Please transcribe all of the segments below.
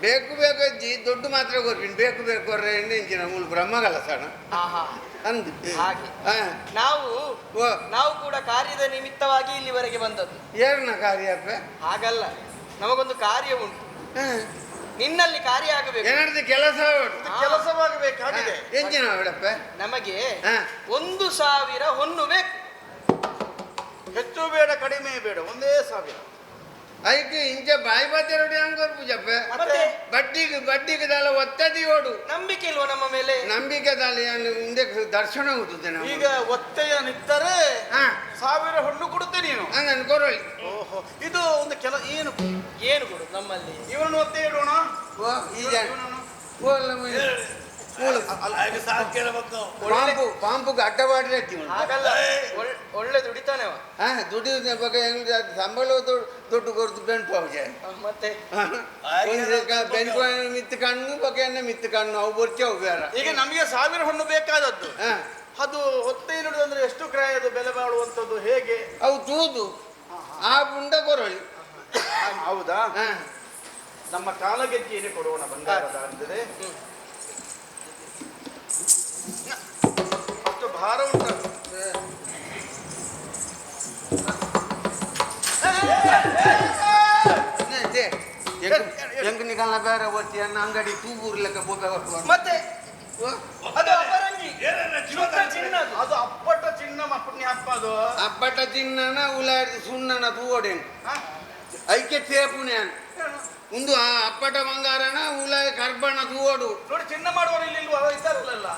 ಬೇಕು ಬೇಕು ಅಜ್ಜಿ ದೊಡ್ಡ ಮಾತ್ರ ಕೊರ್ಪಿನ್ ಬೇಕು ಬೇಕು ಕೊರ್ರೆ ಎಂಚಿನ ಮೂಲ ಬ್ರಹ್ಮಗಲ್ಲ ಸಣ ಅಂದು ಹಾಗೆ ನಾವು ಕೂಡ ಕಾರ್ಯದ ನಿಮಿತ್ತವಾಗಿ ಇಲ್ಲಿವರೆಗೆ ಬಂದದ್ದು. ಏರ್ನ ಕಾರ್ಯ ಹಾಗಲ್ಲ, ನಮಗೊಂದು ಕಾರ್ಯ ಉಂಟು. ನಿನ್ನಲ್ಲಿ ಕಾರ್ಯ ಆಗಬೇಕು, ಏನಾದ್ರು ಕೆಲಸವಾಗಬೇಕಾಗಿದೆ. ಎಂಚಿನ ಬಿಡಪ್ಪ, ನಮಗೆ 1,000 ಹೊನ್ನು ಬೇಕು. ಹೆಚ್ಚು ಬೇಡ, ಕಡಿಮೆ ಬೇಡ, 1,000. ಅದಕ್ಕೆ ಇಂಚ ಬಾಯಿ ಬಾತಿರೋಡಿ ಹಂಗೋರ್ ಪೂಜಪ್ಪ. ಬಡ್ಡಿಗೆ ದಾಲ ಒತ್ತದಿ ಓಡು. ನಂಬಿಕೆ ಇಲ್ವಾ ನಮ್ಮ ಮೇಲೆ? ನಂಬಿಕೆ ದಾಲಿ ಮುಂದೆ ದರ್ಶನ ಹೋಗುತ್ತದೆ. ಈಗ ಒತ್ತೆಯ ನಿಂತರೆ 1,000 ಹೊಣ್ಣು ಕೊಡುತ್ತೆ ನೀನು. ಹಂಗನ್ ಕೊರಳಿ. ಓಹೋ, ಇದು ಒಂದು ಏನು ಕೊಡು ನಮ್ಮಲ್ಲಿ? ಇವನನ್ನು ಒತ್ತೆ ಇಡೋಣ. ಪಾಂಪುಗೆ ಅಡ್ಡವಾಡ್ರೆ ಒಳ್ಳೆ ದುಡಿತಾನೆ. ದುಡಿದ ಬಗ್ಗೆ ಸಂಬಳ ದುಡ್ಡು ಕೊಡ್ತು ಬೆಂಟು ಮತ್ತೆ ಬೆಂಟು ಮಿತ್ತು ಕಣ್ಣು ಬಗ್ಗೆ ಮಿತ್ತು ಕಣ್ಣು ಅವು ಬರ್ಚೆ ಅವು ಬೇರೆ. ಈಗ ನಮಗೆ 1,000 ಹೊಣ್ಣು ಬೇಕಾದದ್ದು. ಅದು ಹೊತ್ತೆ ಇಡುದಂದ್ರೆ ಎಷ್ಟು ಕ್ರಾಯ, ಅದು ಬೆಲೆ ಬಾಳುವಂಥದ್ದು ಹೇಗೆ? ಅವು ತೂದು ಆ ಪುಂಡ ಕೊರಳಿ. ಹೌದಾ? ನಮ್ಮ ಕಾಲಗೆಜ್ಜೆಯೇ ಕೊಡೋಣ, ಬಂಗಾರದ ಅಂದರೆ ಅಷ್ಟು ಭಾರ ಉಂಟು. ಹೆಂಗ್ ನಿಗಲ್ಲ ಬೇರೆ ಒತ್ತಿ ಅನ್ನ ಅಂಗಡಿ ತೂಗೂರ್ ಲೆಕ್ಕ ಮತ್ತೆ ಅದು ಅಪ್ಪಟ ಚಿನ್ನ ಪುಣ್ಯ ಹಪ್ಪ. ಅದು ಅಪ್ಪಟ ಚಿನ್ನನ ಉಲಾಡಿ ಸುಣ್ಣನ ತೂಗೋಡೇನು ಐಕೆ ತೇಪುನೆ ಒಂದು ಅಪ್ಪಟ ಬಂಗಾರನ ಉಲ ಕರ್ಬಣ್ಣ ತೂಗೋಡು ನೋಡಿ. ಚಿನ್ನ ಮಾಡುವವರು ಇಲ್ಲಿ ಇಲ್ವಾ? ಇದ್ದಾರಲ್ಲ,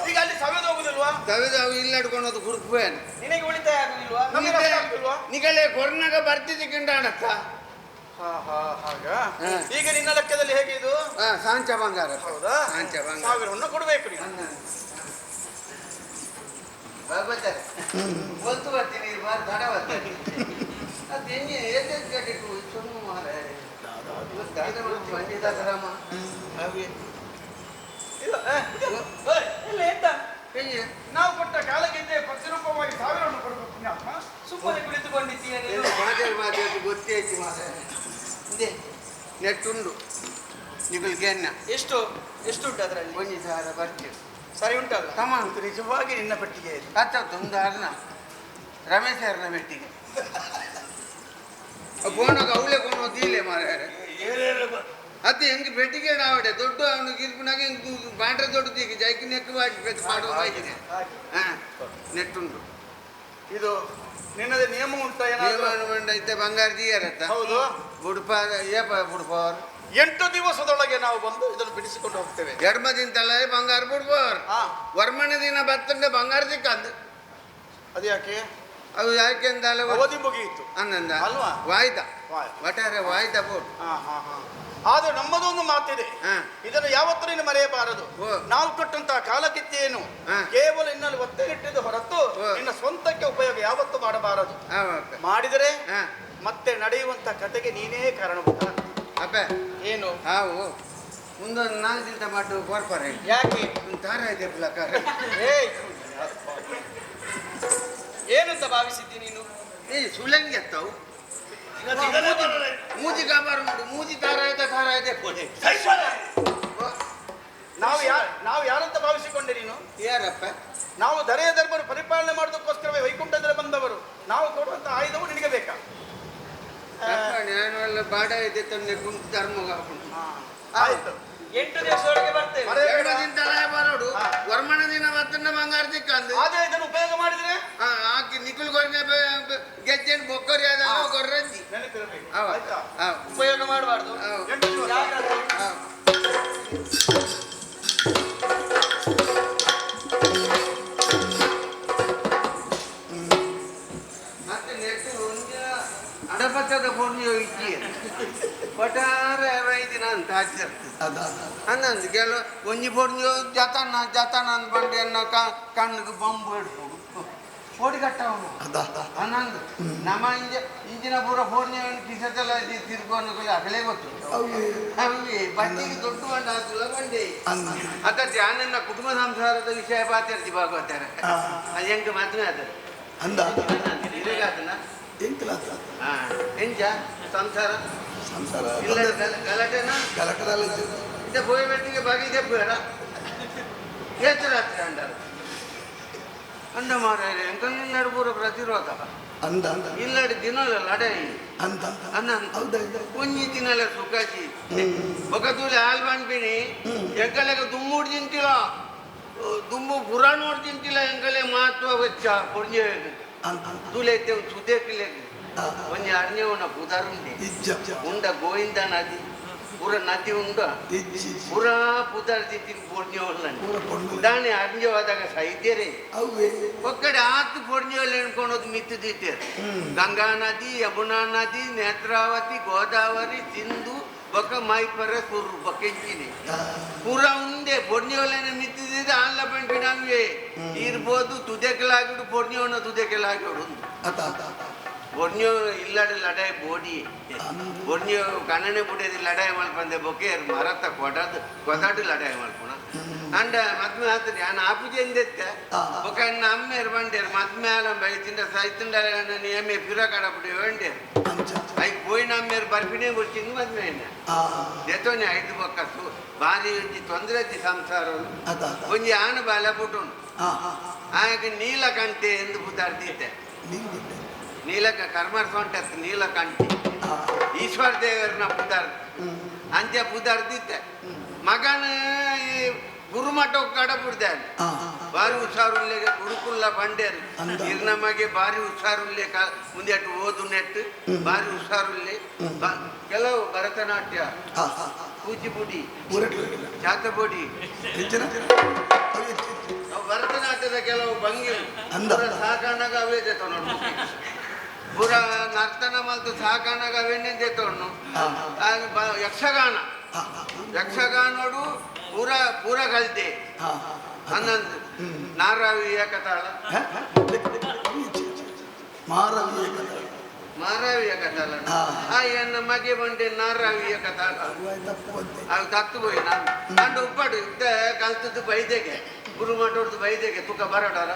ಈಗ ಅಲ್ಲಿ ಸವೆದು ಹೋಗುದಿಲ್ವಾ? ಸವೆದು ಅವು ಇಲ್ಲ ಹಿಡ್ಕೊಂಡು ಹುಡುಕ್ಬೇನು. ನಿನಗೆ ಉಳಿತಾಯ ಆಗುದಿಲ್ವಾ? ನಿಗಲೇ ಕೊರ್ನಾಗ ಬರ್ತಿದ್ದಿ ಕಿಂಡಾಡತ್ತ. ಹಾಗ ಈಗ ನಿನ್ನ ಲೆಕ್ಕದಲ್ಲಿ ಹೇಗೆ ಇದು? ಸಾಂಚ ಬಂಗಾರ. ಹೌದಾ? ಸಾಂಚ ಬಂಗಾರ 1,000 ಕೊಡ್ಬೇಕು ನೀವು. ಬಂತು ಬರ್ತೀನಿ ದಡ ಬರ್ತೀನಿ. ಅದೇನು ಎದ್ದು ಸುಮ್ಮನೆ ಮಾರ ಗ್ರಾಮ ನಾವು ಕೊಟ್ಟ ಕಾಲಕ್ಕಿಂತ ಪ್ರತಿರೂಪವಾಗಿ 1,000 ಕೊಡಬೇಕು. ಸುಮ್ಮನೆ ಕುಳಿತುಕೊಂಡಿದ್ದೀಯ ಗೊತ್ತೇ ಐತಿ ಮಾರ. ನೆಟ್ಟುಂಡು ನಿಗಲ್ಗೆ ಎಷ್ಟು ಉಂಟು ಅದರಲ್ಲಿ? 1,000 ಬರ್ತೀವಿ. ಸರಿ ಉಂಟಲ್ಲ? ತಮ್ಮ ನಿಜವಾಗಿ ನಿನ್ನ ಪೆಟ್ಟಿಗೆ ಒಂದು ಅರ್ನ ರಮೇಶ್ ಅರ್ನ ಪೆಟ್ಟಿಗೆ ಫೋನಾಗ ಅವಳೆ ಕೊಂಡು ತೀಲೆ ಮಾರ. ಅದು ಹೆಂಗೆ ಪೆಟ್ಟಿಗೆ ಆವಡೆ ದೊಡ್ಡ ಅವನು ಗಿರ್ಪಿನಾಗ ಹೆಂಗೆ ಬಾಂಡ್ರೆ ದೊಡ್ಡದೀಗ ಜೈಕಿ ನೆಕ್ ಮಾಡುವ ಆಗಿದೆ. ನೆಟ್ಟುಂಡು. ಇದು ನಿನ್ನದೇ ನಿಯಮ ಉಂಟಾ? ಐತೆ ಬಂಗಾರ ದೀಯರತ್ತ. ಹೌದು. ಬುಡ್ಪ ಏಪ ಬುಡ್ಪವರ್ 8 ದಿವಸದೊಳಗೆ ನಾವು ಬಂದು ಇದನ್ನು ಬಿಡಿಸಿಕೊಂಡು ಹೋಗ್ತೇವೆ. ಎಡ್ಮದಿಂತಲ್ಲ ಬಂಗಾರ ಬುಡ್ಪವರ್. ವರ್ಮಣ ದಿನ ಬರ್ತಂಡೆ ಬಂಗಾರ ಸಿಕ್ಕಂದು. ಅದು ಯಾಕೆ? ಅದು ಯಾಕೆ ಅಂದಲ್ಲ ಅವಧಿ ಮುಗಿಯಿತು ಅಂದಂದ ಅಲ್ವಾ? ವಾಯ್ದ ಒಟ್ಟಾರೆ ವಾಯ್ದ ಬೋಟ್. ಆದ್ರೆ ನಮ್ಮದೊಂದು ಮಾತಿದೆ, ಇದನ್ನು ಯಾವತ್ತೂ ನೀನು ಮರೆಯಬಾರದು. ನಾವು ಕೊಟ್ಟಂತಹ ಕಾಲಕಿತ್ತೆಯನ್ನು ಕೇವಲ ಇನ್ನಲ್ಲಿ ಒತ್ತೆ ಇಟ್ಟಿದ್ದು ಹೊರತು ನಿನ್ನ ಸ್ವಂತಕ್ಕೆ ಉಪಯೋಗ ಯಾವತ್ತೂ ಮಾಡಬಾರದು. ಮಾಡಿದರೆ ಮತ್ತೆ ನಡೆಯುವಂತ ಕತೆಗೆ ನೀನೇ ಕಾರಣಭೂತ. ಅಪ್ಪ ಏನು? ಹಾವು ಮುಂದೊಂದು 4 ದಿನ ಮಾಡು ಕೋರ್ಪರೆ. ಯಾಕೆ? ತಾರ ಇದೆ ಪ್ರಕಾರ. ಏನಂತ ಭಾವಿಸಿದ್ದಿ ನೀನು? ಸುಳ್ಳಂಗಿ ಎತ್ತವು ಮೂಜಿ ಕಾಬಾರ ನೋಡು, ಮೂಜಿ ತಾರ ಇದೆ ಕೊಡೆ. ನಾವು ಯಾರಂತ ಭಾವಿಸಿಕೊಂಡೆ ನೀನು? ಯಾರಪ್ಪ? ನಾವು ಧರೆಯ ಧರ್ಮರು ಪರಿಪಾಲನೆ ಮಾಡೋದಕ್ಕೋಸ್ಕರವೇ ವೈಕುಂಠದಲ್ಲಿ ಬಂದವರು. ನಾವು ಕೊಡುವಂತ ಆಯುಧವು ನಿನಗೆ ಬೇಕಾ? ನಾನು ಬಾಡ ಇದೆ ತಂದೆ ಕುಂತು ಧರ್ಮ ಆಯ್ತು. 8 ದಿವಸದೊಳಗೆ ಬರ್ತೇವೆ. ಬರೋಡು ವರ್ಮಣ ದಿನ ಬರ್ತಂಡ ಬಂಗಾರ ಸಿಕ್ಕಂದು. ಆದ್ರೆ ಇದನ್ನು ಉಪಯೋಗ ಮಾಡಿದ್ರೆ ಆಕಿ ನಿಖುಲ್ ಗೊರ್ನೆ ಗೆಜ್ಜೆನ್ ಬೊಕ್ಕರಿ ಅದ ಗೊರ್ರಂಜಿ ಉಪಯೋಗ ಮಾಡಬಾರ್ದು. ಮತ್ತೆ ನೆಟ್ಟು ಅಡಪತ್ತದ ಪೊರ್ಣಿಯೋ ಇಕ್ಕಿ ಪಟಾರ 5 ದಿನ ಅಂತ ಹಾಕಿರ್ತದೆ. ಅನ್ನಂದು ಕೆಲವು ಒಂಜಿ ಪೊರ್ಣಿಯೋ ಜತನ ಅಂದ್ ಬಂಡೆಯನ್ನ ಕಣ್ಣಿಗೆ ಬಂಬು ಹಿಡ್ಕೊಂಡು ಓಡಿ ಕಟ್ಟವನು ಅನ್ನಂದು ನಮ್ಮ ಇಂಜಿನ ಪೂರ ಪೂರ್ಣಿಯ ಕಿಸತೆಲ್ಲ ತಿರ್ಕೊಂಡು ಅಗಲೇ ಗೊತ್ತು. ಅವಿ ಬಟ್ಟಿಗೆ ದೊಡ್ಡ ಬಂಡ ಹಾಕಲ್ಲ ಬಂಡೆ ಅದ ನನ್ನ ಕುಟುಂಬ ಸಂಸಾರದ ವಿಷಯ ಮಾತಾಡ್ತಿ ಭಾಗವತಾರೆ. ಅದು ಹೆಂಗೆ ಮದುವೆ ಆದರೆ ಅಂದ ಇದನ್ನ ಎಂಚ ಸಂಸಾರ ಸಂಸಾರ ಇಲ್ಲ ಗಲಾಟೆನಾ ಗಲಾಟೆಲ್ಲ ಇತ್ತೆ ಪೋಯಿ ಬೆಟ್ಟಿಗೆ ಬಾಗಿಲಿಗೆ ಬೇಡ ಎಷ್ಟು ರಾತ್ರಿ ಅಂಡಾರ ಅಂದ ಮಾರ ಎಂಕಲ್ನಿಲ್ಲಾಡು ಪೂರ ಪ್ರತಿರೋಧ ಅಂದ ಅಂದ ಇಲ್ಲಾಡಿ ದಿನಲ್ಲ ಲಡಾಯಿ ಅಂತ ಅನ್ನ ಹೌದಾ ಒಂಜಿ ದಿನಲ್ಲ ಸುಖಾಚಿ ಬೊಕತೂಲಿ ಹಾಲು ಬಂದ್ಬಿನಿ ಎಂಕಲೆಗೆ ದುಮ್ಮುಡ್ ತಿಂತಿಲ್ಲ ದುಮ್ಮು ಪುರಾಣ ನೋಡಿ ತಿಂತಿಲ್ಲ ಎಂಕಲೆ ಮಹತ್ವ ವೆಚ್ಚ ಪೊಂಜೆ ತೂಲೆ ಐತೆ ಒಂದು ಸುದೇಕಿಲೆಗೆ ಒಂಜಿ ಅರ್ಣ್ಯವನ ಪುದಾರುಂಡಿ ಉಂಡ ಗೋವಿಂದ ನದಿ ಪೂರ ನದಿ ಉಂಡ ಪೂರ ಪುದಾರ್ ತಿಂತೀನಿ ಪೊರ್ಣ್ಯವಲ್ಲ ದಾಣಿ ಅರ್ಣ್ಯವಾದಾಗ ಸೈದ್ಯರೇ ಒಕ್ಕಡೆ ಆತು ಪೊರ್ಣ್ಯವಲ್ಲ ಎಣ್ಕೊಳೋದು ಮಿತ್ತು ದಿತ್ತೇರು ಗಂಗಾ ನದಿ ಯಮುನಾ ನದಿ ನೇತ್ರಾವತಿ ಗೋದಾವರಿ ಸಿಂಧು ಬೊಕ್ಕ ಮೈಪರ ಸುರ್ರು ಬೊಕ್ಕೆಂಚಿನಿ ಪೂರ ಉಂಡೆ ಪೊರ್ಣ್ಯವಲ್ಲನೆ ಮಿತ್ತಿದ್ದ ಆನ್ಲ ಪಂಪಿನವೇ ಇರ್ಬೋದು ತುದೆಕಲಾಗಿಡು ಪೊರ್ಣ್ಯವನ ತುದೆಕಲಾಗಿಡು ಬೊರ್ಣ್ಯೋ ಇಲ್ಲಾಡಿ ಲಡಾಯಿ ಬೋಡಿ ಬೊರ್ಣ್ಯೋ ಕಣ್ಣನೆ ಬುಡೇದಿ ಲಡಾಯಿ ಮಲ್ಪಂದೆ ಬೊಕ್ಕೆ ಮರತ್ತ ಕೊದಾಡು ಲಡಾಯಿ ಮಲ್ಪುಣ ಅಂಡ ಮದ್ಮೆ ಆತರಿ ನಾನು ಆಪುಜಿ ಎಂದೆತ್ತೆ ಬೊಕ್ಕ ಅಣ್ಣ ಅಮ್ಮೇರು ಬಂಡೇರು ಮದ್ಮೆ ಆಲ ಬೈತಿಂಡ ಸೈತಿಂಡ ನಿಯಮೆ ಪಿರ ಕಡಪುಡಿ ವಂಡೇರು ಐ ಪೋಯಿನ ಅಮ್ಮೇರು ಬರ್ಪಿನೇ ಗೊತ್ತಿಂದು ಮದ್ಮೆ ದೆತೋನಿ ಐದು ಬೊಕ್ಕ ಭಾರಿ ಒಂಜಿ ತೊಂದರೆ ಐತಿ ಸಂಸಾರ ಒಂಜಿ ಆನ ಬಾಲ ಪುಟುಂಡು ಆಗ ನೀಲಕಂಠೆ ಎಂದು ಪುದಾರ್ದಿದ್ದೆ ನೀಲಕ ಕರ್ಮರ್ ಸೊಂಟತ್ ನೀಲಕಂಠಿ ಈಶ್ವರ ದೇವರನ್ನ ಪುದಾರ್ ಅಂತ್ಯ ಪುದಾರ್ದಿತ್ತೆ ಮಗನ ಈ ಗುರುಮಠ ಕಡ ಬಿಡ್ದಾನೆ ಬಾರಿ ಹುಷಾರುಲ್ಲೆ ಗುರುಕುಲ್ಲ ಬಂಡೇರು ಈಗ ನಮಗೆ ಬಾರಿ ಹುಷಾರುಲ್ಲೆ ಮುಂದೆ ಅಟ್ಟು ಓದು ನೆಟ್ಟು ಬಾರಿ ಹುಷಾರುಲ್ಲೆ ಕೆಲವು ಭರತನಾಟ್ಯ ಕೂಚಿಪುಡಿ ಚಾತಪುಡಿ ಭರತನಾಟ್ಯದ ಕೆಲವು ಭಂಗಿ ಸಾಕಾಣಗ ಅವೇ ನೋಡಿ ಪೂರ ನರ್ತನ ಮಲ್ತು ಸಾಕಾಣಗ ಅವೇನೇ ದೇತೋಣ್ಣು ಯಕ್ಷಗಾನೋಡು ಪೂರ ಕಲ್ತೆ ಹನ್ನೊಂದು ನಾರಾವಿ ಏಕತಾಳ ಮಾರಾವಿಯ ಕಥಾಲ ಎನ್ನ ಮಗೆ ಬಂಡೆ ನಾರಾವಿಯ ಕಥಾಲ ಅವು ತತ್ತು ಹೋಯ್ ನಾನು ಉಪ್ಪಡು ಇದ್ದ ಕಲ್ತದ್ದು ಬೈದೆಗೆ ಗುರು ಮಾಡೋದು ಬೈದೆಗೆ ತುಕ ಬರಡಾರ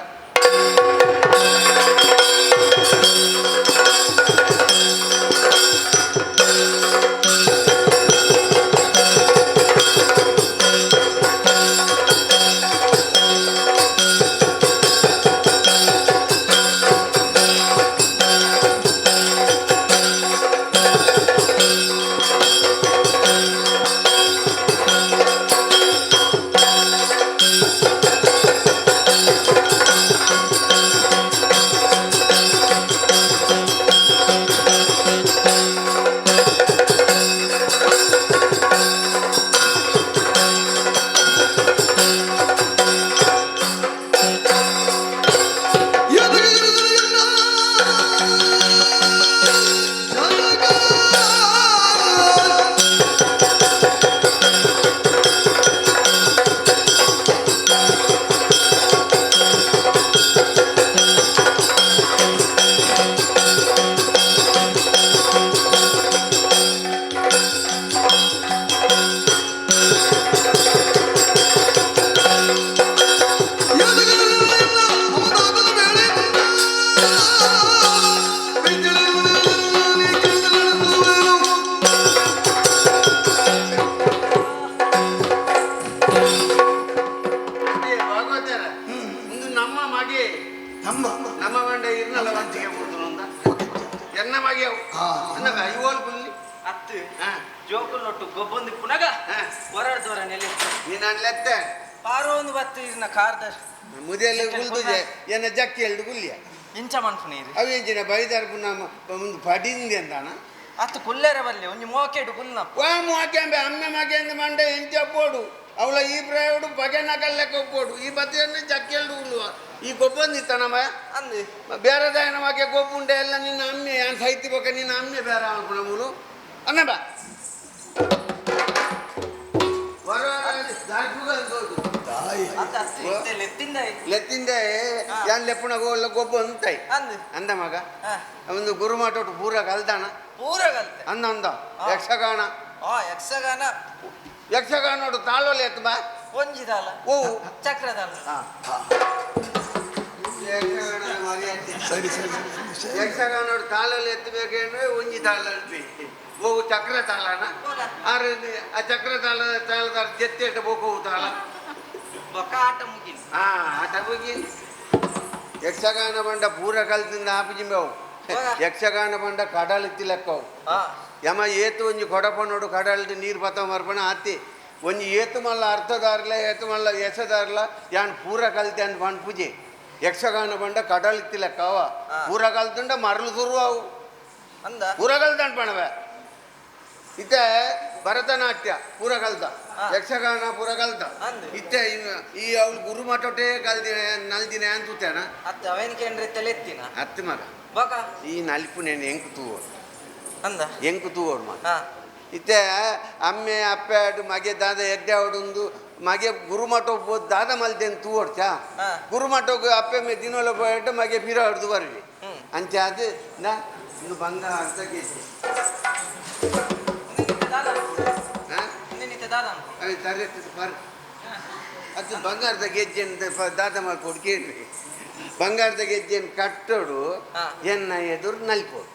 ನಮ್ಮ ಬಂಡೆ ಇರ್ನಲ್ಲ ವಂಚಿಗೆ ಬಿಡುದು ಎನ್ನ ಮಗೆ ಅನ್ನಗ ಐವೋಲ್ ಬುಲ್ಲಿ ಅತ್ತು ಜೋಕುಲ್ ನೊಟ್ಟು ಗೊಬ್ಬೊಂದು ಪುನಗ ಹೊರಡ್ದವರ ನೆಲೆ ನೀನು ಅನ್ಲೆತ್ತೆ ಪಾರೋ ಒಂದು ಬತ್ತು ಇರ್ನ ಕಾರ್ದ ಮುದೆಲ್ಲ ಗುಲ್ದುಜೆ ಎನ್ನ ಜಕ್ಕಿ ಎಲ್ಡು ಗುಲ್ಲಿಯ ಇಂಚ ಮನ್ಪು ನೀರು ಅವು ಎಂಚಿನ ಬೈದಾರ ಪುನಃ ಒಂದು ಪಡಿಂದಿ ಅಂತಾನ ಅತ್ತು ಕುಲ್ಲೇರ ಬಲ್ಲೆ ಒಂಜಿ ಮೋಕೆಡು ಕುಲ್ನ ವಾ ಮೋಕೆಂಬೆ ಅಮ್ಮೆ ಮಗೆಂದು ಮಂಡೆ ಎಂಚ ಪೋಡು ಅವಳ ಈ ಪ್ರಾಯೋಡು ಬಗೆ ನಕಲ್ಲೆಕ್ಕ ಒಪ್ಪೋಡು ಈ ಬತ್ತಿಯನ್ನು ಜಕ್ಕೆಲ್ಡು ಉಳ್ಳುವ ಈ ಗೊಬ್ಬಂದಿತ್ತನಮ್ಮ ಅಂದು ಬೇರೆದಾಯನ ಮಗೆ ಗೊಬ್ಬುಂಡೆ ಎಲ್ಲ ನಿನ್ನ ಅಮ್ಮೆ ಅಂತ ಸೈತಿ ಬೊಕ್ಕ ನಿನ್ನ ಅಮ್ಮೆ ಬೇರೆ ಅನ್ಕೊಳ ಮೂರು ಅನ್ನ ಬಾ ಲೆತ್ತಿಂದೆ ಯಾನ್ ಲೆಪ್ಪುಣ ಗೋಲ್ಲ ಗೊಬ್ಬ ಅಂತಾಯಿ ಅಂದ ಮಗ ಒಂದು ಗುರು ಮಾಟೋಟು ಪೂರ ಕಲ್ತಾನ ಪೂರ ಕಲ್ತೆ ಅಂದ ಅಂದ ಯಕ್ಷಗಾನ ಯಕ್ಷಗಾನ ಯಕ್ಷಗಾನೋಡು ತಾಳೋಲೆ ಎತ್ತು ಬಾ ಒಂಜಿದಾಲ ಓ ಚಕ್ರದಾಲ ಯಕ್ಷಗಾನೋಡು ತಾಳಲ್ಲಿ ಎತ್ತಬೇಕಂದ್ರೆ ಒಂಜಿ ತಾಳ ಹೋಗು ಚಕ್ರ ತಾಳನ ಆರು ಆ ಚಕ್ರ ತಾಳದ ಜೆತ್ತೆ ಬೋಕು ತಾಳ ಬೊಕ್ಕ ಆಟ ಮುಗಿನ್ ಹಾ ಆಟ ಮುಗಿ ಯಕ್ಷಗಾನ ಬಂಡ ಪೂರ ಕಲ್ತಿಂದ ಆಪಿಜಿಂಬವು ಯಕ್ಷಗಾನ ಬಂಡ ಕಡಲಿತ್ತಿ ಲೆಕ್ಕವು ಯಮ ಏತು ಒಂಜಿ ಕೊಡಪನೋಡು ಕಡಲ್ದು ನೀರು ಪತ ಮರ್ಪಣ ಆತಿ ಒಂಜಿ ಏತು ಮಲ್ಲ ಅರ್ಥದಾರ್ಲ ಏತು ಮಲ್ಲ ಎಸದಾರ್ಲ ಯಾನ್ ಪೂರ ಕಲ್ತಿ ಅಂತ ಪಂಡ್ ಪೂಜೆ ಯಕ್ಷಗಾನ ಬಂಡ ಕಡಲಿತ್ತಿ ಲೆಕ್ಕವ ಪೂರ ಕಲ್ತಂಡ ಮರಳು ಸುರು ಅವು ಅಂದ ಪೂರ ಕಲ್ತಂಡ್ ಪಣವೆ ಇತ್ತೆ ಭರತನಾಟ್ಯ ಪೂರ ಕಲ್ತ ಯಕ್ಷಗಾನ ಪೂರ ಕಲ್ತ ಇತ್ತೆ ಈ ಅವ್ಳು ಗುರುಮಠೊಟ್ಟೆ ಕಲ್ದಿನ ನಲ್ದಿನ ಅಂತೇನ ಅತ್ತ ಅವನಿಗೆ ತಲೆತ್ತಿನ ಅತ್ತೆ ಮಗ ಬೊಕ ಈ ನಲಿಪು ನೇನು ಎಂಕು ತೂವೋಡು ಅಂದ ಎಂಕು ತೂವೋಡು ಮಗ ಇತ್ತೆ ಅಮ್ಮೆ ಅಪ್ಪೆ ಅಡು ಮಗೆ ದಾದ ಎಡ್ಡೆ ಅವಡೊಂದು ಮಗೆ ಗುರುಮಠ ಹೋಗ್ಬೋದು ದಾದ ಮಲ್ದೇನು ತೂವೋಡ್ಚಾ ಗುರುಮಠಕ್ಕೆ ಅಪ್ಪೆ ಮೇ ದಿನೊಲ ಹೋಯ್ತು ಮಗೆ ಫಿರ ಹೊಡೆದು ಬರ್ವಿ ಅಂಚೆ ಅದು ನಾ ಇನ್ನು ಬಂಗ ಅರ್ಥ ಕೇಸಿ ತರೆ ಬರ್ ಅದು ಬಂಗಾರದ ಗೆಜ್ಜೆ ದಾದ ಮಾಡ್ಕೊಡು ಕೇಳ್ರಿ ಬಂಗಾರದ ಗೆಜ್ಜೆಯನ್ನು ಕಟ್ಟೋಡು ಎನ್ನ ಎದುರು ನಲ್ಪೋಡು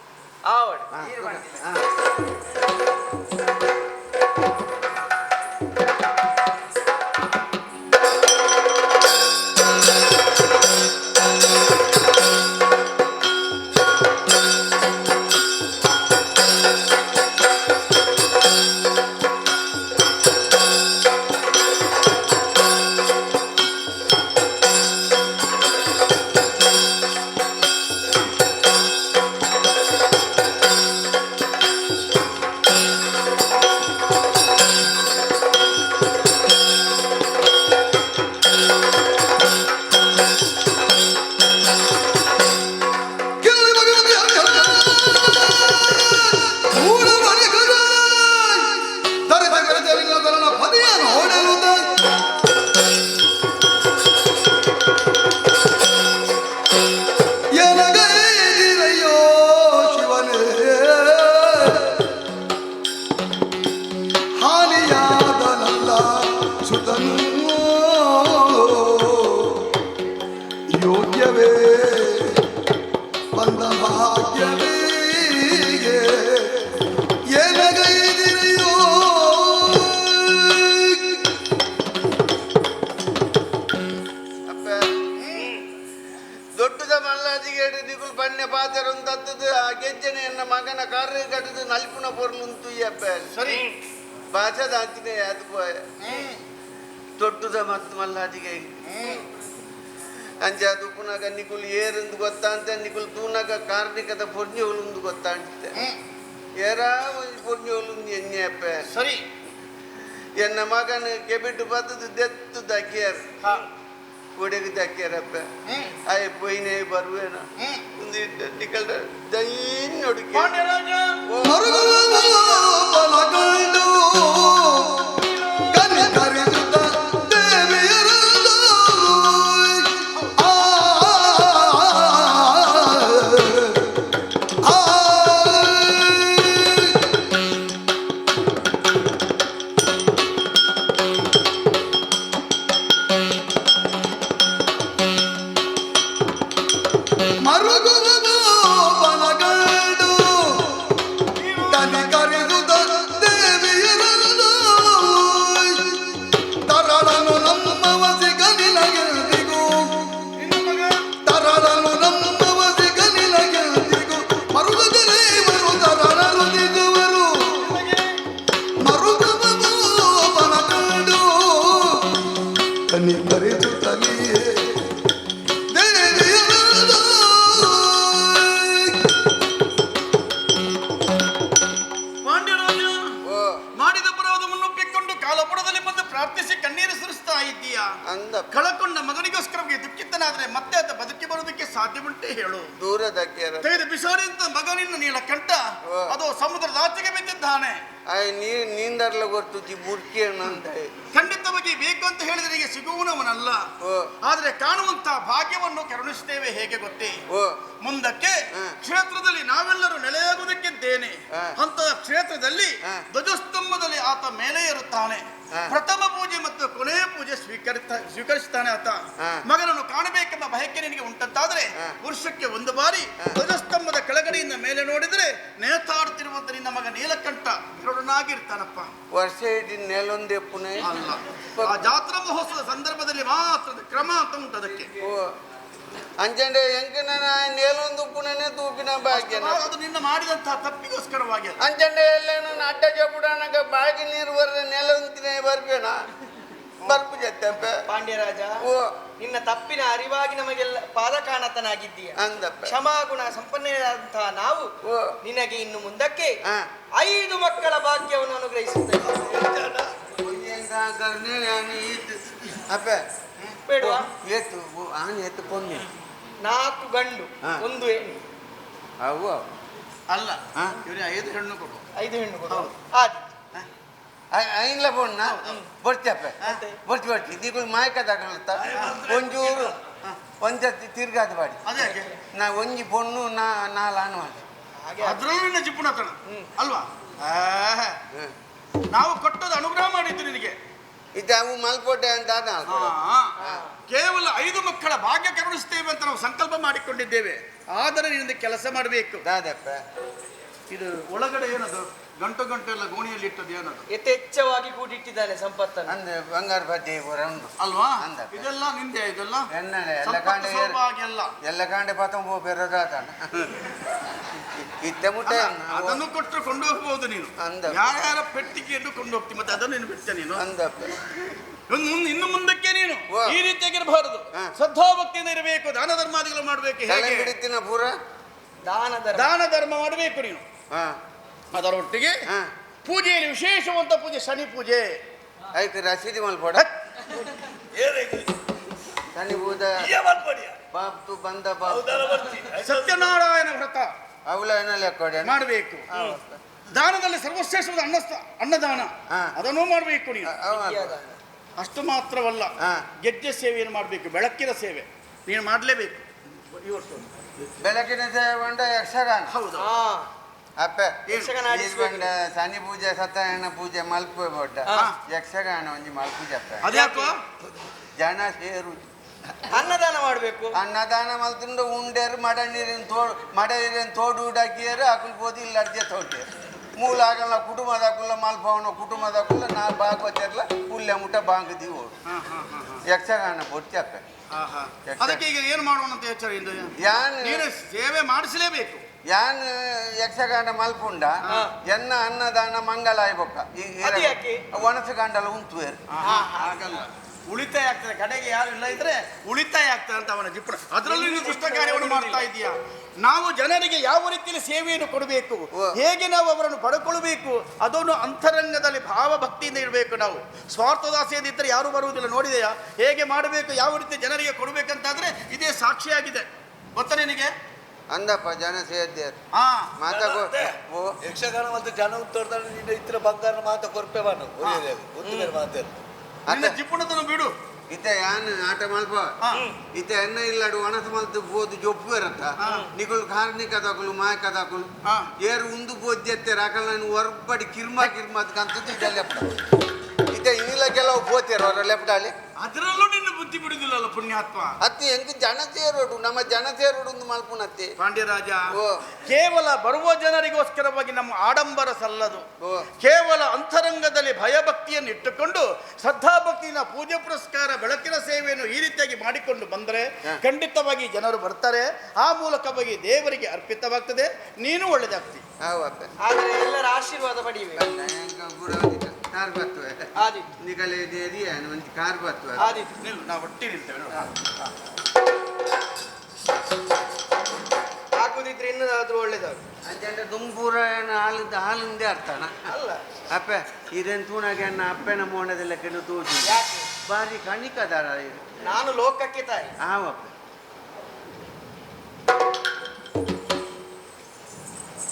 ಮಗನ ಕಾರ್ಯ ಕಟ್ಟದು ನಲ್ಪುನ ಪೊರ್ಲುಂತು ಸರಿ ಬಾಚದ ಅಂಚಿನ ಅದು ತೊಟ್ಟುದ ಮತ್ತು ಮಲ್ಲಾದಿಗೆ ಅಂಚೆ ಅದು ಪುನಃ ನಿಕುಲ್ ಏರೆಂದು ಗೊತ್ತಾ ಅಂತ ನಿಕುಲ್ ತೂನಗ ಕಾರ್ಣಿಕದ ಪೊರ್ಣಿ ಹೊಲುಂದು ಗೊತ್ತಾ ಅಂತೆ ಏರಾ ಪೊರ್ಣಿ ಹೊಲುಂದು ಎಣ್ಣೆ ಅಪ್ಪ ಸರಿ ಎನ್ನ ಮಗನ ಕೆಬಿಟ್ಟು ಬತ್ತದು ದೆತ್ತು ದಕ್ಕಿಯರ್ ಒಡೆಗೆ ದಕ್ಕಿಯರಪ್ಪ ಆಯ್ ಪೊಯ್ನೆ ಬರುವೇನ ನಿಕಲ್ ದೈನ್ ನೋಡಿಕೆ ಕಳಕೊಂಡ ಮಗನಿಗೋಸ್ಕರ ದುಃಖಿತನಾದ್ರೆ ಮತ್ತೆ ಆತ ಬದುಕಿ ಬರುವುದಕ್ಕೆ ಸಾಧ್ಯವುಂಟೆ ಹೇಳು ದೂರದ ತೆಗೆದು ಬಿಸಾಡಿದಂತ ಮಗನಿನ್ನ ನೀಳ ಕಂಠ ಅದು ಸಮುದ್ರದ ಆಚೆಗೆ ಬಿದ್ದಿದ್ದಾನೆ ನೀಂದರ್ಲ ಗೊತ್ತು ಮುರ್ಕಿ ಅಂತ ಖಂಡಿತವಾಗಿ ಬೇಕು ಅಂತ ಹೇಳಿದ್ರೆ ಈಗ ಸಿಗುವನವನಲ್ಲ ಆದ್ರೆ ಕಾಣುವಂತ ಭಾಗ್ಯವನ್ನು ಕರುಣಿಸ್ತೇವೆ ಹೇಗೆ ಗೊತ್ತೇ ಮುಂದಕ್ಕೆ ಕ್ಷೇತ್ರದಲ್ಲಿ ನಾವೆಲ್ಲರೂ ನೆಲೆಯಾಗುವುದಕ್ಕಿದ್ದೇನೆ ಅಂತ ಕ್ಷೇತ್ರದಲ್ಲಿ ಧ್ವಜಸ್ತಂಭದಲ್ಲಿ ಆತ ಮೇಲೆ ಇರುತ್ತಾನೆ ಪ್ರಥಮ ಪೂಜೆ ಮತ್ತು ಕೊನೆಯ ಪೂಜೆ ಸ್ವೀಕರಿಸ್ತಾನೆ ಆತ ಮಗನನ್ನು ಕಾಣಬೇಕೆಂಬ ಬಯಕೆ ನಿನಗೆ ಉಂಟಂತಾದ್ರೆ ವರ್ಷಕ್ಕೆ ಒಂದು ಬಾರಿ ಧ್ವಜಸ್ತಂಭದ ಕೆಳಗಡೆಯಿಂದ ಮೇಲೆ ನೋಡಿದ್ರೆ ನೇತಾಡುತ್ತಿರುವಂತ ನಿನ್ನ ಮಗ ನೀಲಕಂಠ ಇರೋಡನಾಗಿರ್ತಾನಪ್ಪ. ವರ್ಷ ಇಡೀ ನೆಲೊಂದೇ ಪುನಃ ಅಲ್ಲ, ಆ ಜಾತ್ರಾ ಮಹೋತ್ಸವದ ಸಂದರ್ಭದಲ್ಲಿ ಮಾತ್ರ ಕ್ರಮ ಅಂತ ಉಂಟು ಅದಕ್ಕೆ. ಓ ಅಂಚಂಡೆ ಎಂಕನ ನೇಲೊಂದು ಪುನಃ ತೂಪಿನ ಭಾಗ್ಯ ಅದು ನಿನ್ನ ಮಾಡಿದಂತಹ ತಪ್ಪಿಗೋಸ್ಕರವಾಗಿ. ಅಂಚಂಡೆ ಎಲ್ಲ ನನ್ನ ಅಡ್ಡ ಜಪುಡಾನಗ ಬಾಗಿ ನೀರು ಬರ್ರೆ ನೆಲೊಂದಿನ ಬರ್ಬೇಡ ಬರ್ಪು ಜತ್ತಪ್ಪ. ಪಾಂಡ್ಯರಾಜ, ಓ ನಿನ್ನ ತಪ್ಪಿನ ಅರಿವಾಗಿ ನಮಗೆಲ್ಲ ಪಾದಕಾಣತನಾಗಿದ್ದೀಯ. ಅಂದಪ್ಪ ಕ್ಷಮಾಗುಣ ಸಂಪನ್ನೆಯಾದಂತಹ ನಾವು ಓ ನಿನಗೆ ಇನ್ನು ಮುಂದಕ್ಕೆ ಹಾ 5 ಮಕ್ಕಳ ಭಾಗ್ಯವನ್ನು ಅನುಗ್ರಹಿಸುತ್ತೇವೆ. ಅಪ್ಪ ಬೇಡುವ ಎತ್ತು ಆನೆ ಎತ್ತು ಕೊಂದೆ 4 ಗಂಡು ಹಾ. 1 ಹೆಣ್ಣು. ಅವು ಅಲ್ಲ, ಇವರಿಗೆ 5 ಹೆಣ್ಣು ಕೊಡು. 5 ಹೆಣ್ಣು ಕೊಡು. ಹೌದು. ಆದಿ ಐನ್ಲ ಬೋಣ್ಣ ಬರ್ತಿಯಪ್ಪ ಅಂತೆ. ಬರ್ತಿ ನೀಗಳು ಮಾಯಕ ತಗೊಳ್ತ ಒಂಚೂರು ಒಂದ್ಸತಿ ತಿರ್ಗಾದ ಬಾಡಿ ಅದೇ ಯಾಕೆ? ನಾ ಒಂಜಿ ಪೊಣ್ಣು ನಾಲ್ ಆನು ಮಾಡಿ ಹಾಗೆ ಅದ್ರಲ್ಲೂ ನಿನ್ನ ಜಿಪುಣತನ ಅಲ್ವಾ? ನಾವು ಕೊಟ್ಟದ ಅನುಗ್ರಹ ಮಾಡಿದ್ದು ನಿನಗೆ. ಇದು ಅವು ಮಲ್ಪೊಟ್ಟೆ ಅಂತ ಕೇವಲ 5 ಮಕ್ಕಳ ಭಾಗ್ಯ ಕರುಣಿಸ್ತೇವೆ ಅಂತ ನಾವು ಸಂಕಲ್ಪ ಮಾಡಿಕೊಂಡಿದ್ದೇವೆ. ಆದರೆ ನಿನ್ನಿಂದ ಕೆಲಸ ಮಾಡಬೇಕು. ದಾದಪ್ಪ ಇದು ಒಳಗಡೆ ಏನದು ಗಂಟು ಗಂಟು ಎಲ್ಲ ಗೋಣಿಯಲ್ಲಿ ಇಟ್ಟದ್ದು ಏನದು? ಯಥೇಚ್ಛವಾಗಿ ಕೂಡಿಟ್ಟಿದ್ದಾನೆ ಸಂಪತ್ತನ್ನು. ಅಂದ್ರೆ ಬಂಗಾರ ಬಡ್ಡಿ ಉಂಟು ಅಲ್ವಾ? ಅಂದ. ಇದೆಲ್ಲ ನಿಂದೆ, ಇದೆಲ್ಲ ಎಣ್ಣೆ ಎಲ್ಲ ಸಂಪತ್ತು ಕಾಂಡೆ ಸೌಭಾಗ್ಯ ಎಲ್ಲ. ಎಲ್ಲ ಕಾಂಡೆ ಪತಂಬೋ ಬೆರದಾತಾನ ಇತ್ತೆ ಮುಟ್ಟೆ ಅದನ್ನು ಕೊಟ್ಟರೆ ಕೊಂಡು ಹೋಗ್ಬಹುದು ನೀನು. ಅಂದ. ಯಾರ್ಯಾರ ಪೆಟ್ಟಿಗೆಯನ್ನು ಕೊಂಡು ಹೋಗ್ತಿ, ಮತ್ತೆ ಅದನ್ನು ನೀನು ಬಿಡ್ತೀಯ ನೀನು. ಅಂದಪ್ಪ ಇನ್ನು ಮುಂದಕ್ಕೆ ನೀನು ವಾ. ಈ ರೀತಿಯಾಗಿರಬಾರದು. ಹಾ. ಶ್ರದ್ಧಾಭಕ್ತಿಯಿಂದ ಇರಬೇಕು, ದಾನ ಧರ್ಮಾದಿಗಳು ಮಾಡಬೇಕು. ತಲೆ ಹೇಗೆ ಬಿಡಿತಿನ ಪೂರ ದಾನ ಧರ್ಮ ಮಾಡಬೇಕು ನೀನು. ಹಾ ಅದರೊಟ್ಟಿಗೆ ಹಾ ಪೂಜೆಯಲ್ಲಿ ವಿಶೇಷವಂತ ಪೂಜೆ ಶನಿ ಪೂಜೆ. ಆಯ್ತು ರಸೀದಿ ಮಲ್ಪಡ ಶನಿ ಬೂದ ಬಾಪ್ತು ಬಂದ ಸತ್ಯನಾರಾಯಣ ವ್ರತ ಅವಳ ಲೆಕ್ಕ ಮಾಡಬೇಕು. ದಾನದಲ್ಲಿ ಸರ್ವಶ್ರೇಷ್ಠವಾದ ಅನ್ನದಾನ, ಹಾ. ಅದನ್ನೂ ಮಾಡಬೇಕು ನೀನು. ಅಷ್ಟು ಮಾತ್ರವಲ್ಲ, ಹಾ. ಗೆಜ್ಜೆ ಸೇವೆಯನ್ನು ಮಾಡಬೇಕು, ಬೆಳಕಿನ ಸೇವೆ ನೀನು ಮಾಡಲೇಬೇಕು. ಬೆಳಕಿನ ಸೇವಂಡ ಯಕ್ಷಗಾನ ಹೌದು. ಅಪ್ಪ ಬಂಡ ಶನಿ ಪೂಜೆ ಸತ್ಯನಾರಾಯಣ ಪೂಜೆ ಮಲ್ಪೆ ಬೋಟ ಯಕ್ಷಗಾನ ಒಂಜಿ ಮಲ್ಪೂಜೆ ಅಪ್ಪ. ಅದ್ಯಾಕೋ ಜನ ಸೇರು ಅನ್ನದಾನ ಮಾಡಬೇಕು. ಅನ್ನದಾನ ಮಲ್ತುಂಡು ಉಂಡೇರು ಮಡ ನೀರಿನ ತೋಡು ಉಡಾಕಿಯರು ಅಕುಲ್ ಬೋದಿ ಇಲ್ಲ ಅರ್ಜೆ ತೋಟೆ ಮೂಲ ಆಗಲ್ಲ ಕುಟುಂಬದಕುಲ್ಲ ಮಲ್ಪವನ ಕುಟುಂಬದಕುಲ್ಲ ನಾ ಭಾಗವತಿರ್ಲ ಪುಲ್ಯ ಮುಟ್ಟ ಬಾಂಗದಿ ಓಡು ಯಕ್ಷಗಾನ ಬೊಚ್ಚ ಅಪ್ಪ. ಅದಕ್ಕೆ ಈಗ ಏನು ಮಾಡೋಣ ಅಂತ ಎಚ್ಚರದಿಂದ ಯಾನ್ ನೀನು ಸೇವೆ ಮಾಡಿಸಲೇಬೇಕು. ಯಾನ್ ಯಕ್ಷಗಾನ ಮಲ್ಪುಂಡ ಎನ್ನ ಅನ್ನದಾನ ಮಂಗಲಾಯ ಬೊಕ್ಕ ಅದು ಯಾಕೆ? ಒಣಸು ಗಂಡಲ ಉಂಟು ಹಾಗಲ್ಲ, ಉಳಿತಾಯ ಆಗ್ತದೆ. ಕಡೆಗೆ ಯಾರು ಇಲ್ಲ ಇದ್ರೆ ಉಳಿತಾಯ ಆಗ್ತದೆ ಅಂತ ಅವನ ಜಿಪ್ಪಣ. ಅದರಲ್ಲೂ ನೀನು ದುಷ್ಟ ಕಾರ್ಯವನ್ನು ಮಾಡ್ತಾ ಇದೀಯಾ. ನಾವು ಜನರಿಗೆ ಯಾವ ರೀತಿಯಲ್ಲಿ ಸೇವೆಯನ್ನು ಕೊಡಬೇಕು, ಹೇಗೆ ನಾವು ಅವರನ್ನು ಪಡ್ಕೊಳ್ಬೇಕು, ಅದನ್ನು ಅಂತರಂಗದಲ್ಲಿ ಭಾವಭಕ್ತಿಯಿಂದ ಇರಬೇಕು. ನಾವು ಸ್ವಾರ್ಥದಾಸೆಯಿಂದ ಇದ್ದರೆ ಯಾರು ಬರುವುದಿಲ್ಲ. ನೋಡಿದೆಯಾ ಹೇಗೆ ಮಾಡಬೇಕು, ಯಾವ ರೀತಿ ಜನರಿಗೆ ಕೊಡಬೇಕಂತಾದ್ರೆ ಇದೇ ಸಾಕ್ಷಿಯಾಗಿದೆ. ಗೊತ್ತಾ ನಿನಗೆ? ಅಂದಪ್ಪ ಜನ ಸೇರ್ದೇರು ಮಾತಾಗೋ ಯಕ್ಷಗಾನ ಮತ್ತು ಜನ ತೋರ್ದಾನೆ ನಿನ್ನ ಇತರ ಬಂಗಾರ ಮಾತ ಕೊರ್ಪೆ ಬಾನು ಒಂದು ಬೇರೆ ಮಾತಾಡು ನಿನ್ನ ಜಿಪ್ಪುಣದನ್ನು ಬಿಡು. ಇತ್ತೆ ಯಾನ್ ಆಟ ಮಲ್ಪ ಇತ್ತೆ ಎನ್ನ ಇಲ್ಲಾಡು ಒಣಸು ಮಲ್ತು ಬೋದು ಜೊಪ್ಪು ಇರತ್ತ ನಿಗಳು ಕಾರ್ಣಿಕ ತಗೊಳ್ಳು ಮಾಯಕ ತಗೊಳ್ಳು ಏರು ಉಂದು ಬೋದ್ಯತ್ತೆ ರಾಕಲ್ ನಾನು ಹೊರಬಡಿ ಕಿರ್ಮ ಕಂತದ್ದು ಇದೆ ಲೆಪ್ಟ ಇತ್ತೆ ಇನ್ನಿಲ್ಲ ಕೆಲವು ಬೋತಿಯರು ಅವರ ಲೆಪ್ಟಾಲಿ ಅದರಲ್ಲೂ ನಿನ್ನ ಬುದ್ಧಿ ಬಿಡುದಿಲ್ಲಲ್ಲ ಪುಣ್ಯಾತ್ಮ. ಅತ್ತಿ ಹೆಂಗ್ ಜನ ಸೇರೋಡು ನಮ್ಮ ಜನ ಸೇರೋಡು ಒಂದು ಮಲ್ಪುನತ್ತಿ ಪಾಂಡ್ಯರಾಜ. ಓ ಕೇವಲ ಬರುವ ಜನರಿಗೋಸ್ಕರವಾಗಿ ನಮ್ಮ ಆಡಂಬರ ಸಲ್ಲದು. ಓ ಕೇವಲ ಅಂತರಂಗದಲ್ಲಿ ಭಯಭಕ್ತಿಯನ್ನು ಇಟ್ಟುಕೊಂಡು ಶ್ರದ್ಧಾಭಕ್ತಿನ ಪೂಜೆ ಪುರಸ್ಕಾರ ಬೆಳಕಿನ ಸೇವೆಯನ್ನು ಈ ರೀತಿಯಾಗಿ ಮಾಡಿಕೊಂಡು ಬಂದರೆ ಖಂಡಿತವಾಗಿ ಜನರು ಬರ್ತಾರೆ. ಆ ಮೂಲಕವಾಗಿ ದೇವರಿಗೆ ಅರ್ಪಿತವಾಗ್ತದೆ, ನೀನು ಒಳ್ಳೆದಾಗ್ತಿ. ಆದರೆ ಎಲ್ಲರ ಆಶೀರ್ವಾದ ಪಡೆಯಬೇಕು. ಕಾರ್ ಬರ್ತವೆ ಆದಿತ್ತು ನಿಗಲೇ ಒಂದು ಕಾರ್ ಬರ್ತವೆ ಆದಿತ್ತು ನಾವು ಒಟ್ಟಿ ನಿಲ್ತೇವೆ. ಹಾಕುದಿದ್ರೆ ಇನ್ನದಾದ್ರೂ ಒಳ್ಳೇದಾದ್ರು. ಅಂಚಂಡ ದುಂಬೂರ ಹಾಲಿಂದೇ ಅರ್ಥನ ಅಲ್ಲ ಅಪ್ಪ ಇದೇನು ತೂಣಗೆ ಅನ್ನ ಅಪ್ಪನ ಮೋಣದೆಲ್ಲ ಕೆಂಡು ತೂಜು ಯಾಕೆ? ಬಾರಿ ಕಣಿಕದಾರ ಇದು ನಾನು ಲೋಕಕ್ಕೆ ತಾಯಿ. ಆವಪ್ಪ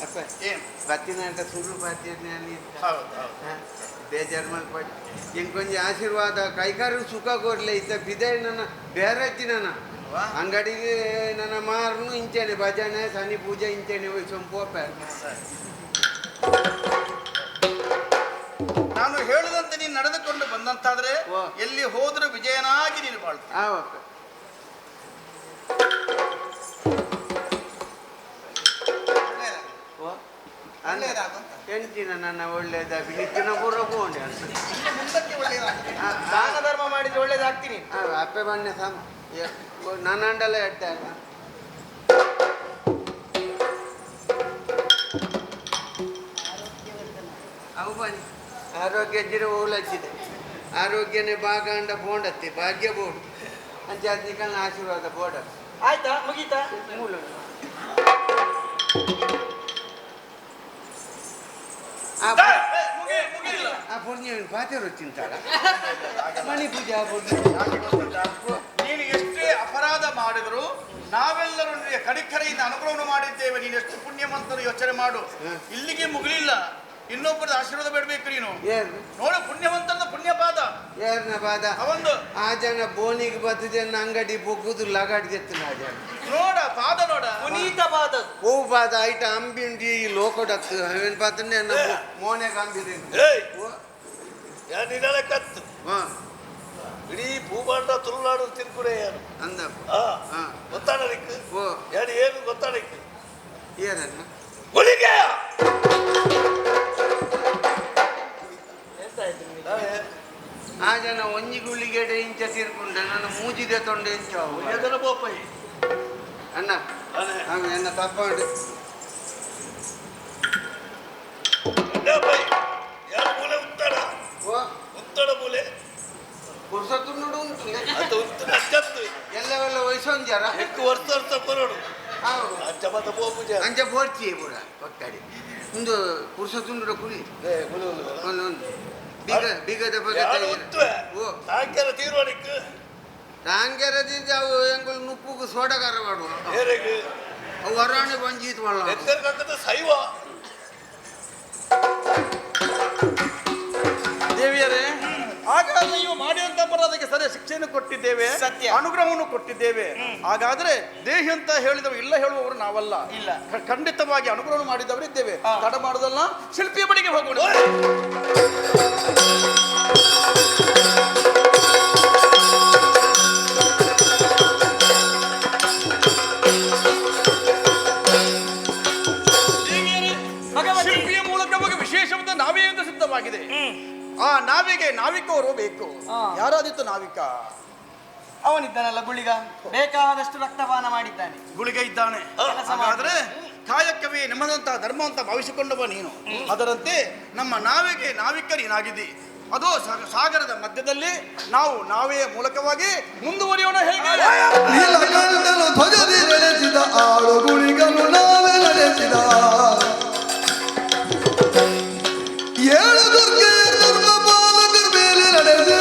ಅಪ್ಪ ಏನು ಬತ್ತಿನ ಅಂತ ಸುಳ್ಳು ಬಾತಿ ಹೌದು ಬೇಜಾರು ಮಲ್ಪಡಿ ಇಂಕೊಂಚ ಆಶೀರ್ವಾದ ಕೈಕಾರು ಸುಖ ಕೊಡ್ಲೆ ಇದ್ದ ಬಿದೆ ನನ್ನ ಬೇರೆತ್ತಿ ನನ್ನ ಅಂಗಡಿಗೆ ನನ್ನ ಮಾರನು ಇಂಚೆನೆ ಭಜನೆ ಶನಿ ಪೂಜೆ ಇಂಚೆನೆ ಸೊಂಪೋಪ. ನಾನು ಹೇಳಿದಂತೆ ನೀನು ನಡೆದುಕೊಂಡು ಬಂದಂತಾದ್ರೆ ಎಲ್ಲಿ ಹೋದ್ರೆ ವಿಜಯನಾಗಿ ನೀನು ಬಾಳ್ತೀನಿ. ಆವಪ್ಪ ಹೆಂಚಿನ ನನ್ನ ಒಳ್ಳೇದಾಗಿ ನಿತ್ತಿನ ಪೂರ ಬೋಂಡೆ ಅಂತ ದಾನ ಧರ್ಮ ಮಾಡಿದ್ರೆ ಒಳ್ಳೇದಾಗ್ತೀನಿ. ಅಪ್ಪೆ ಬನ್ನಿ ಸಮ ನನ್ನ ಅಂಡಲ್ಲ ಇಡ್ತಾರೆ. ಅವು ಬನ್ನಿ ಆರೋಗ್ಯ ಜಿರ ಓಲಚ್ಚಿದೆ ಆರೋಗ್ಯನೇ ಭಾಗ ಅಂಡ ಬೋಂಡತ್ತೆ ಭಾಗ್ಯ ಬೋರ್ಡ್ ಅಂಚಾತ್ನಿಕಲ್ನ ಆಶೀರ್ವಾದ ಬೋರ್ಡ್ ಆಯ್ತಾ ಮುಗೀತಾ? ಮೂಲ ಆ ಪುಣ್ಯ ಪಾತ್ರೆ ತಿಂತಾಳ ಮಣಿ ಪೂಜೆ ನೀನು ಎಷ್ಟೇ ಅಪರಾಧ ಮಾಡಿದ್ರು ನಾವೆಲ್ಲರೂ ನಿನಗೆ ಕಡಿಕಡೆಯಿಂದ ಅನುಗ್ರಹ ಮಾಡಿದ್ದೇವೆ. ನೀನು ಎಷ್ಟು ಪುಣ್ಯವಂತರು ಯೋಚನೆ ಮಾಡು. ಇಲ್ಲಿಗೆ ಮುಗಿಲಿಲ್ಲ, ಇನ್ನೊಬ್ಬರ ಆಶೀರ್ವಾದ ಬೇಡಬೇಕು ನೀನು. ನೋಡು ಪುಣ್ಯವಂತನ ಪುಣ್ಯಪಾದ ಯಾರನ ಬಾದ ಅವಂದು ಆ ಜನ ಬೋನಿಗೆ ಬರ್ತದನ್ನ ಅಂಗಡಿ ಬೊಗ್ಗುದು ಲಗಾಡ್ಗೆತ್ತಿನ ಆ ಜನ ನೋಡ ಪಾದ ನೋಡ ಪುನೀತ ಪಾದ ಓ ಬಾದ ಐಟ ಅಂಬಿಂಡಿ ಲೋಕೊಡತ್ತು ಅವೇನ್ ಪಾತನೆ ಮೋನೆಗೆ ಅಂಬಿರಿ ನಿನ್ನೆಲೆ ಕತ್ತು ಇಡೀ ಭೂಭಾಂಡ ತುಳುನಾಡು ತಿರುಗುಡೆ ಯಾರು ಅಂದ ಗೊತ್ತಾಡಲಿಕ್ಕೆ ಓ ಯಾರು ಏನು ಗೊತ್ತಾಡಲಿಕ್ಕೆ ಏನನ್ನ ಗುಳಿಗೆ ಆ ಜನ ಒಂಜಿ ಗುಳಿಗೆಡೆ ಇಂಚ ತೀರ್ಕೊಂಡೆ ನನ್ನ ಮೂಜಿದೆ ತೊಂಡೆ ಇಂಚ ಎದರ ಬೋಪೈ ಅಣ್ಣ ಅವ ಎನ್ನ ತಪ್ಪಾಡು ಯಾರು ಮೂಲೆ ಉತ್ತಡ ಓ ಉತ್ತಡ ಮೂಲೆ ಪುರ್ಸತ್ತು ನೋಡು ಉಂಟು ಅದು ಉತ್ತು ನಚ್ಚತ್ತು ಎಲ್ಲವೆಲ್ಲ ವಯಸ್ಸೊಂಜಾರ ఎక్కువ ವರ್ಷ ಕೊರಡು ಅಂಚಮತ ಬೋಪುಜ ಅಂಚ ಬೋರ್ಚಿ ಬುಡ ಪಕ್ಕಡಿ ಒಂದು ಪುರ್ಸತ್ತುಂಡು ಕುಳಿ ಒಂದು ಬೀಗದ ಬಗ್ಗೆ ಓ ತಾಂಕೆರ ತೀರ್ಮಾನಿಕ್ಕೆ ತಾಂಗೆರದಿದ್ದು ಅವು ಎಂಗಳು ನುಪ್ಪುಗು ಸೋಡಗಾರ ಮಾಡುವ ಹೇಗೆ ಅವು ವರಾಣೆ ಬಂಜೀತ್ ಮಲ್ಲ ಎತ್ತರಕ್ಕಂತ ಸೈವ ದೇವಿಯರೇ, ಹಾಗಾದ್ರೆ ನೀವು ಮಾಡಿದಂತ ಅಪರಾಧಕ್ಕೆ ಸರಿಯಾದ ಶಿಕ್ಷೆಯನ್ನು ಕೊಟ್ಟಿದ್ದೇವೆ, ಸತ್ಯ ಅನುಗ್ರಹವನ್ನು ಕೊಟ್ಟಿದ್ದೇವೆ. ಹಾಗಾದ್ರೆ ದೇಹಿ ಅಂತ ಹೇಳಿದವರು ಇಲ್ಲ ಹೇಳುವವರು ನಾವಲ್ಲ, ಇಲ್ಲ ಖಂಡಿತವಾಗಿ ಅನುಗ್ರಹ ಮಾಡಿದವರು ಇದ್ದೇವೆ. ತಡ ಮಾಡುದಲ್ಲ, ಶಿಲ್ಪಿಯ ಬಳಿಗೆ ಹೋಗೋಣ. ಶಿಲ್ಪಿಯ ಮೂಲಕವಾಗಿ ವಿಶೇಷವಾದ ನಾವೆಯಿಂದ ಸಿದ್ಧವಾಗಿದೆ. ಆ ನಾವಿಗೆ ನಾವಿಕವರು ಬೇಕು. ಯಾರಾದಿತ್ತು ನಾವಿಕ? ಅವನಿದ್ದಾನಲ್ಲ ಗುಳಿಗ, ಬೇಕಾದಷ್ಟು ರಕ್ತಪಾನ ಮಾಡಿದ್ದಾನೆ. ಗುಳಿಗ ಇದ್ದಾನೆ. ಹಾಗಾದ್ರೆ ಕಾಯಕವೇ ನಮ್ಮದಂತ ಧರ್ಮ ಅಂತ ಭಾವಿಸಿಕೊಂಡವ ನೀನು. ಅದರಂತೆ ನಮ್ಮ ನಾವಿಗೆ ನಾವಿಕ ನೀನಾಗಿದ್ದಿ. ಅದು ಸಾಗರದ ಮಧ್ಯದಲ್ಲಿ ನಾವು ನಾವೇ ಮೂಲಕವಾಗಿ ಮುಂದುವರಿಯೋಣ. ಹೇಗೆ ನೀಲಕಂಠನು ಧ್ವಜದಿ ನಡೆಸಿದ ಆಳುಗುಳಿಗನು ನಾವೇ ನಡೆಸಿದ ಏಳು ದುರ್ಗೆಯ ಧರ್ಮ ಪಾಲಕರ ಮೇಲೆ ನಡೆಸಿ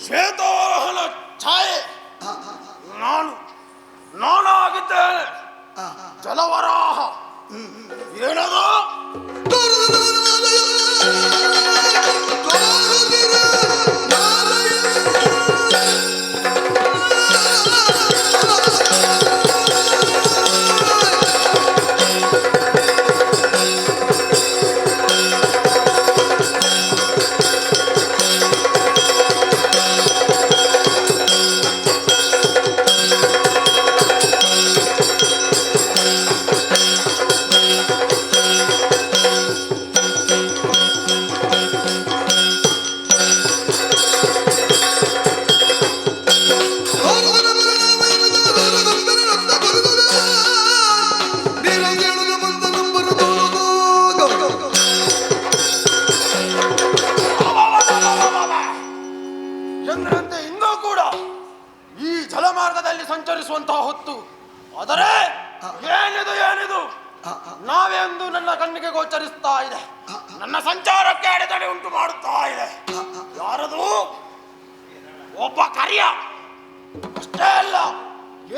ಶ್ವೇತವಾಹನ ಛಾಯೆ ನಾನಾಗಿದ್ದೇನೆ. ಜಲವರಾಹ ಏನದು? ಚಂದ್ರಂತೆ ಇಂದು ಕೂಡ ಈ ಜಲಮಾರ್ಗದಲ್ಲಿ ಸಂಚರಿಸುವಂತಹ ಹೊತ್ತು ಆದರೆ ಏನಿದು ನಾವೆಂದು ನನ್ನ ಕಣ್ಣಿಗೆ ಗೋಚರಿಸ್ತಾ ಇದೆ. ನನ್ನ ಸಂಚಾರಕ್ಕೆ ಅಡೆತಡೆ ಉಂಟು ಮಾಡುತ್ತಾ ಇದೆ. ಯಾರದು? ಒಬ್ಬ ಕರಿಯ. ಅಷ್ಟೇ ಅಲ್ಲ,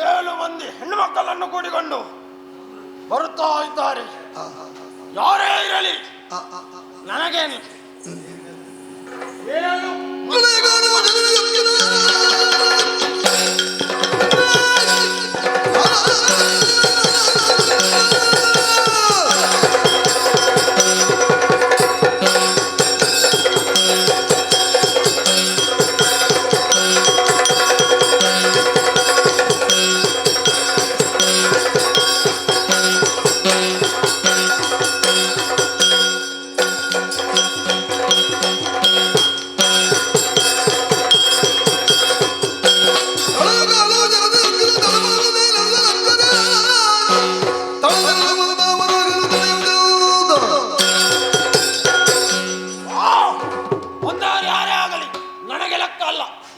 7 ಮಂದಿ ಹೆಣ್ಣು ಮಕ್ಕಳನ್ನು ಕೂಡಿಕೊಂಡು ಬರುತ್ತಾ ಇದ್ದಾರೆ. ಯಾರೇ ಇರಲಿ ನನಗೇನು ಏನು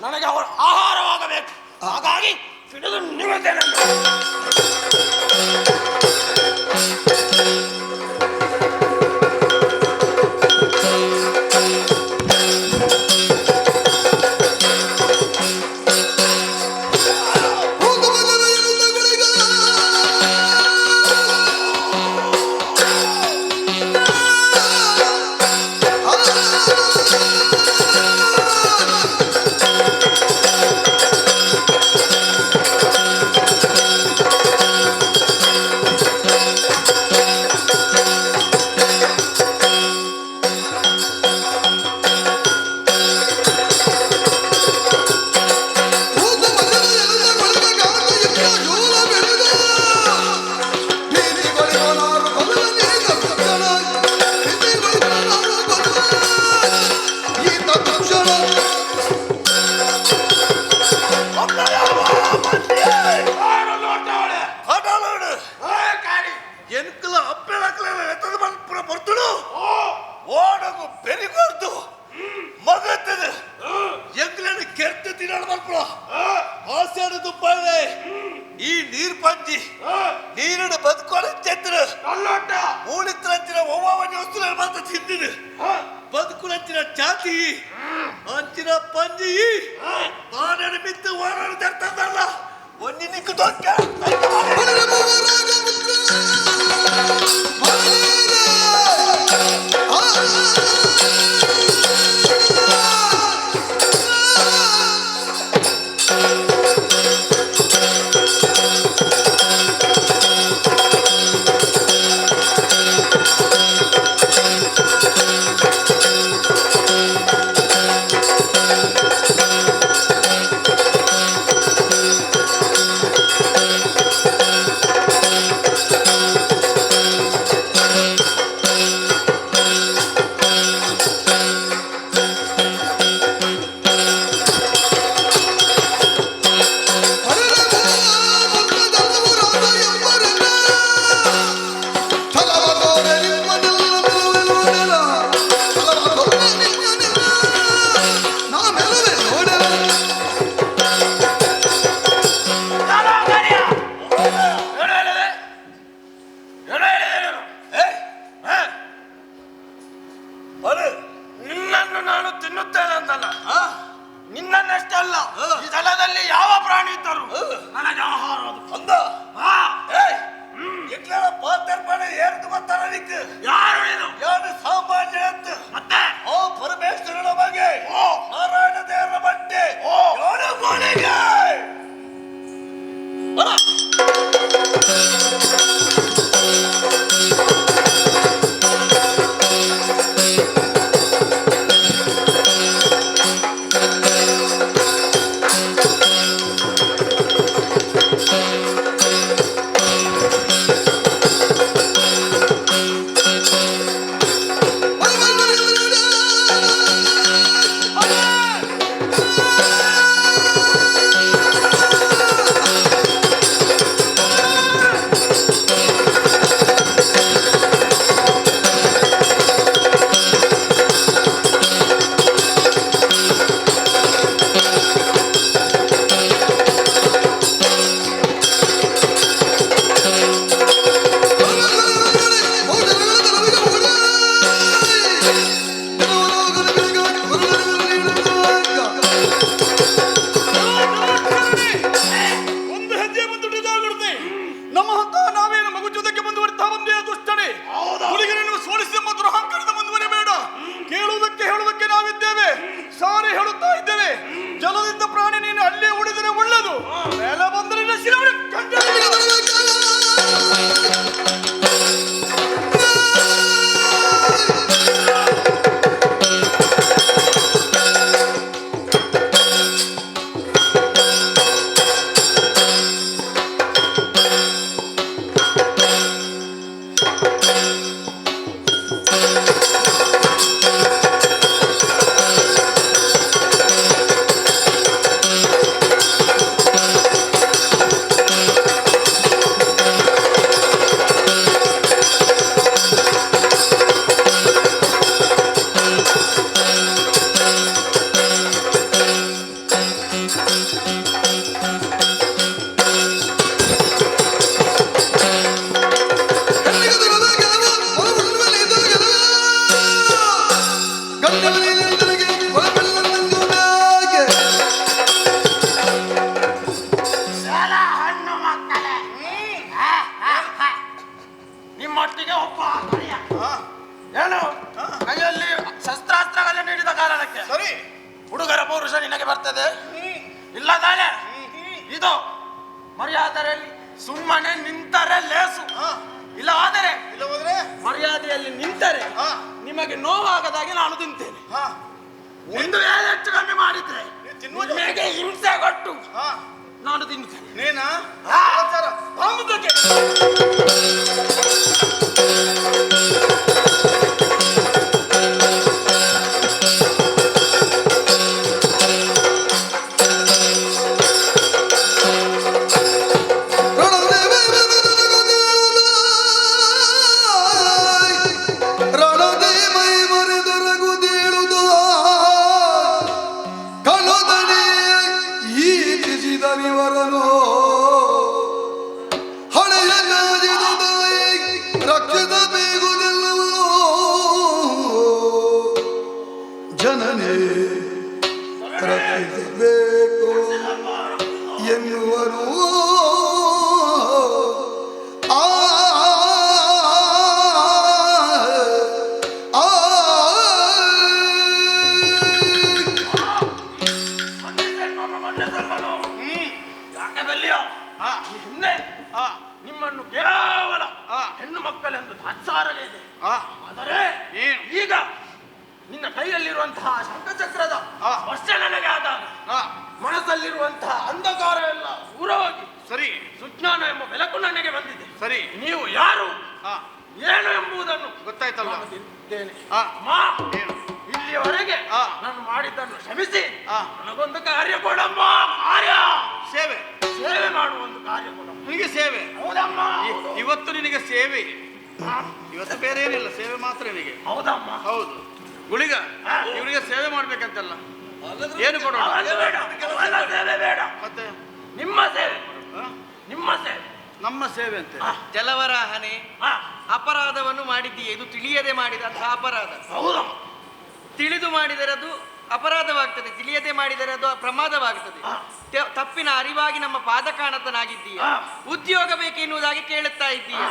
ನನಗೆ ಅವರ ಆಹಾರವಾಗಬೇಕು. ಹಾಗಾಗಿ ಹಿಡಿದು ನಿಮಿತ್ತೇನೆ. ಈ ನೀರ್ ಪಂಜಿ ನೀರಿನ ಬದುಕೋಳೆ ಚೆತ್ರ ಮೂಳಿತ್ರಂಚಿನ ಒವ್ವವನ್ನ ವಸ್ತು ಮಾತ್ರ ತಿಂದಿನ ಬದುಕುಲಂಚಿನ ಚಾತಿ ಅಂಚಿನ ಪಂಜಿ ಬಾನನ ಮಿತ್ತು ಓಡಾಡ ತರ್ತದಲ್ಲ ಒಂದಿ ನಿಕ್ಕು ತೊಕ್ಕ ಪೌರುಷ ನಿನಗೆ ಬರ್ತದೆ? ಇಲ್ಲ ತಾನೆ? ಇದು ಮರ್ಯಾದೆಯಲ್ಲಿ ಸುಮ್ಮನೆ ನಿಂತರೆ ಲೇಸು, ಇಲ್ಲ ಆದರೆ ಮರ್ಯಾದೆಯಲ್ಲಿ ನಿಂತರೆ ನಿಮಗೆ ನೋವಾಗದಾಗಿ ನಾನು ತಿಂತೇನೆ. ಒಂದು ವೇಳೆ ಹೆಚ್ಚು ಕಮ್ಮಿ ಮಾಡಿದ್ರೆ ನಿಮಗೆ ಹಿಂಸೆ ಕೊಟ್ಟು ನಾನು ತಿಂತೇನೆ. ನೀನಾ ಅಮೃತಕ್ಕೆ ಜನನೇ ರಕ್ಷಿಸಬೇಕು ಎನ್ನುವನು. ನಿಮ್ಮನ್ನು ಕೇವಲ ಹೆಣ್ಣು ಮಕ್ಕಳೆಂದು ತಾತ್ಸಾರಲಿದೆ. ಆದರೆ ಈಗ ನಿನ್ನ ಕೈಯಲ್ಲಿರುವಂತಹ ಶಂಖಚಕ್ರದ ಸ್ಪರ್ಶ ನನಗೆ ಆದಾಗ ಮನಸ್ಸಲ್ಲಿರುವಂತಹ ಅಂಧಕಾರ ಎಲ್ಲ ದೂರ ಹೋಗಿ ಸರಿ ಸುಜ್ಞಾನ ಎಂಬ ಬೆಳಕು ನನಗೆ ಬಂದಿದೆ. ಸರಿ, ನೀವು ಯಾರು ಏನು ಎಂಬುದನ್ನು ಗೊತ್ತಾಯ್ತಲ್ಲ? ಅಮ್ಮ, ಇಲ್ಲಿಯವರೆಗೆ ನಾನು ಮಾಡಿದ್ದನ್ನು ಕ್ಷಮಿಸಿ ನನಗೊಂದು ಕಾರ್ಯ ಕೊಡಮ್ಮ. ಕಾರ್ಯ ಸೇವೆ ಸೇವೆ ಮಾಡುವ ಒಂದು ಕಾರ್ಯ ಕೊಡಮ್ಮ. ನಿನಗೆ ಸೇವೆ? ಹೌದಮ್ಮ. ಇವತ್ತು ನಿನಗೆ ಸೇವೆ, ಇವತ್ತು ಬೇರೆ ಏನಿಲ್ಲ, ಸೇವೆ ಮಾತ್ರ ನಿನಗೆ. ಹೌದಮ್ಮ. ಹೌದು ಗುಳಿಗ, ಇವರಿಗೆ ಸೇವೆ ಮಾಡ್ಬೇಕಂತಲ್ಲ. ಏನು ಕೊಡೋಣ? ಸೇವೆ ಬೇಡ, ಮತ್ತೆ ನಿಮ್ಮ ಸೇವೆ, ನಿಮ್ಮ ಸೇವೆ, ನಮ್ಮ ಸೇವೆ ಅಂತ. ಜಲವರಾಹನೆ, ಅಪರಾಧವನ್ನು ಮಾಡಿದ್ದೀಯ. ಇದು ತಿಳಿಯದೆ ಮಾಡಿದಂತಹ ಅಪರಾಧ. ಹೌದಮ್ಮ. ತಿಳಿದು ಮಾಡಿದರೆ ಅದು ಅಪರಾಧವಾಗ್ತದೆ, ತಿಳಿಯದೆ ಮಾಡಿದರೆ ಅದು ಪ್ರಮಾದವಾಗ್ತದೆ. ತಪ್ಪಿನ ಅರಿವಾಗಿ ನಮ್ಮ ಪಾದಕಾಣತನಾಗಿದ್ದೀಯ. ಉದ್ಯೋಗ ಬೇಕೆನ್ನುವುದಾಗಿ ಕೇಳುತ್ತಾ ಇದ್ದೀಯ.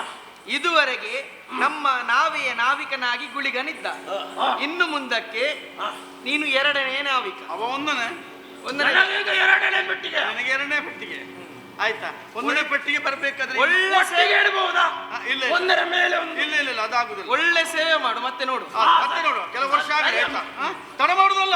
ಇದುವರೆಗೆ ನಮ್ಮ ನಾವೆಯ ನಾವಿಕನಾಗಿ ಗುಳಿಗನಿದ್ದ. ಇನ್ನು ಮುಂದಕ್ಕೆ ನೀನು ಎರಡನೇ ನಾವಿಕ. ಅವ ಒಂದನೇ ಎರಡನೇ ಪೆಟ್ಟಿಗೆ, ನನಗೆ ಎರಡನೇ ಪೆಟ್ಟಿಗೆ. ಆಯ್ತಾ? ಒಂದನೇ ಪೆಟ್ಟಿಗೆ ಬರ್ಬೇಕಾದ್ರೆ ಒಳ್ಳೆ ಸೇವೆ ಹೇಳ್ಬಹುದಾ? ಇಲ್ಲ ಒಂದರ ಮೇಲೆ ಇಲ್ಲ ಇಲ್ಲ ಇಲ್ಲ, ಅದಾಗುದಿಲ್ಲ. ಒಳ್ಳೆ ಸೇವೆ ಮಾಡು, ಮತ್ತೆ ನೋಡು. ಮತ್ತೆ ನೋಡುವ, ಕೆಲವು ವರ್ಷ ಆಗಲಿ. ಆಯ್ತಾ? ತಡ ಮಾಡುದಲ್ಲ.